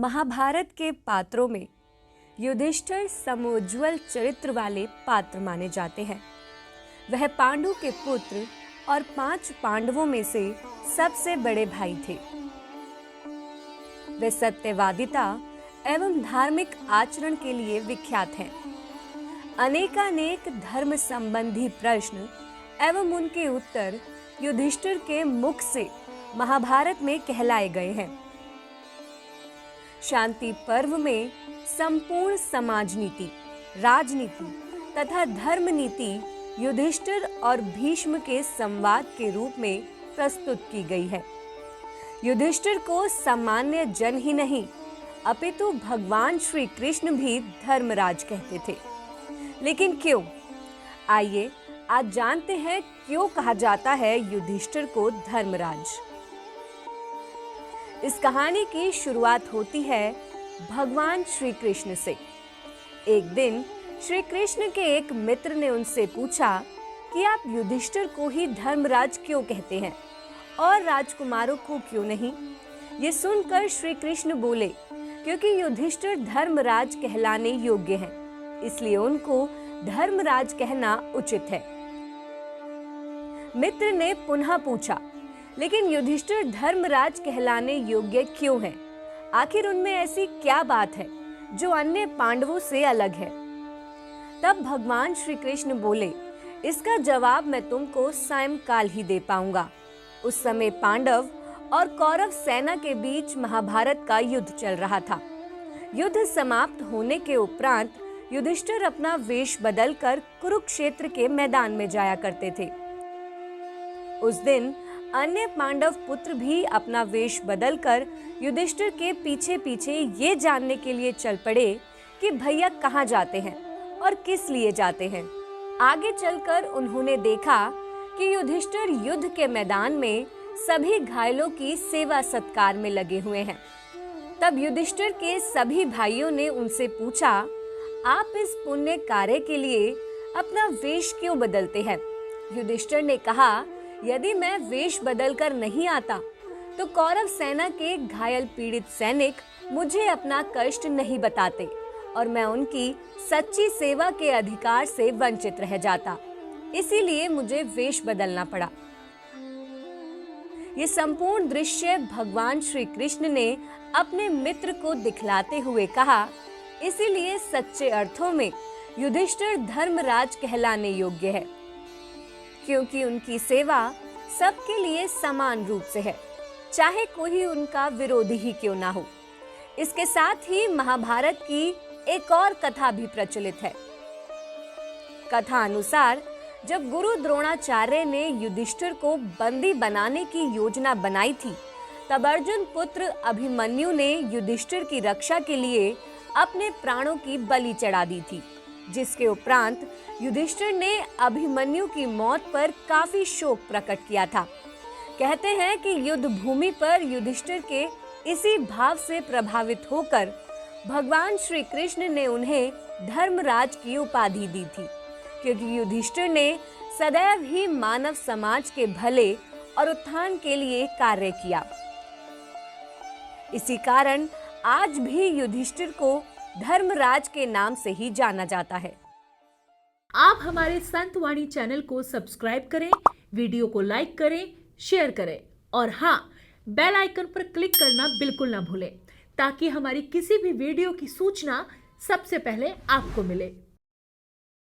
महाभारत के पात्रों में युधिष्ठिर समोज्ज्वल चरित्र वाले पात्र माने जाते हैं। वह पांडु के पुत्र और 5 पांडवों में से सबसे बड़े भाई थे। वे सत्यवादिता एवं धार्मिक आचरण के लिए विख्यात हैं। अनेकानेक धर्म संबंधी प्रश्न एवं उनके उत्तर युधिष्ठिर के मुख से महाभारत में कहलाए गए हैं। शांति पर्व में संपूर्ण समाज नीति, राजनीति तथा धर्म नीति युधिष्ठिर और भीष्म के संवाद के रूप में प्रस्तुत की गई है। युधिष्ठिर को सामान्य जन ही नहीं अपितु भगवान श्री कृष्ण भी धर्मराज कहते थे। लेकिन क्यों? आइए आज जानते हैं क्यों कहा जाता है युधिष्ठिर को धर्मराज। इस कहानी की शुरुआत होती है भगवान श्री कृष्ण से। एक दिन श्री कृष्ण के एक मित्र ने उनसे पूछा कि आप युधिष्ठिर को ही धर्मराज क्यों कहते हैं और राजकुमारों को क्यों नहीं? ये सुनकर श्री कृष्ण बोले, क्योंकि युधिष्ठिर धर्मराज कहलाने योग्य हैं, इसलिए उनको धर्मराज कहना उचित है। मित्र ने पुनः पूछा, लेकिन युधिष्ठिर धर्मराज कहलाने योग्य क्यों हैं? आखिर उनमें ऐसी क्या बात है जो अन्य पांडवों से अलग है? तब भगवान श्री कृष्ण बोले, इसका जवाब मैं तुमको सायंकाल ही दे पाऊंगा। उस समय पांडव और कौरव सेना के बीच महाभारत का युद्ध चल रहा था। युद्ध समाप्त होने के उपरांत युधिष्ठिर अपना वेश बदलकर कुरुक्षेत्र के मैदान में जाया करते थे। उस दिन अन्य पांडव पुत्र भी अपना वेश बदलकर युधिष्ठिर के पीछे पीछे ये जानने के लिए चल पड़े कि भैया कहाँ जाते हैं और किस लिए जाते हैं। आगे चलकर उन्होंने देखा कि युधिष्ठिर युद्ध के मैदान में सभी घायलों की सेवा सत्कार में लगे हुए हैं। तब युधिष्ठिर के सभी भाइयों ने उनसे पूछा, आप इस पुण्य कार्य के लिए अपना वेश क्यों बदलते हैं? युधिष्ठिर ने कहा, यदि मैं वेश बदलकर नहीं आता तो कौरव सेना के घायल पीड़ित सैनिक मुझे अपना कष्ट नहीं बताते और मैं उनकी सच्ची सेवा के अधिकार से वंचित रह जाता। इसीलिए मुझे वेश बदलना पड़ा। ये संपूर्ण दृश्य भगवान श्री कृष्ण ने अपने मित्र को दिखलाते हुए कहा, इसीलिए सच्चे अर्थों में युधिष्ठिर धर्मराज कहलाने योग्य है, क्योंकि उनकी सेवा सबके लिए समान रूप से है, चाहे कोई उनका विरोधी ही क्यों ना हो। इसके साथ ही महाभारत की एक और कथा भी प्रचलित है। कथा अनुसार जब गुरु द्रोणाचार्य ने युधिष्ठिर को बंदी बनाने की योजना बनाई थी, तब अर्जुन पुत्र अभिमन्यु ने युधिष्ठिर की रक्षा के लिए अपने प्राणों की बलि चढ़ा दी थी, जिसके उपरांत युधिष्ठिर ने अभिमन्यु की मौत पर काफी शोक प्रकट किया था। कहते हैं कि युद्ध भूमि पर युधिष्ठिर के इसी भाव से प्रभावित होकर भगवान श्री कृष्ण ने उन्हें धर्मराज की उपाधि दी थी, क्योंकि युधिष्ठिर ने सदैव ही मानव समाज के भले और उत्थान के लिए कार्य किया। इसी कारण आज भी युधिष्ठिर को धर्मराज के नाम से ही जाना जाता है। आप हमारे संतवाणी चैनल को सब्सक्राइब करें, वीडियो को लाइक करें, शेयर करें और हाँ, बेल आइकन पर क्लिक करना बिल्कुल ना भूलें, ताकि हमारी किसी भी वीडियो की सूचना सबसे पहले आपको मिले।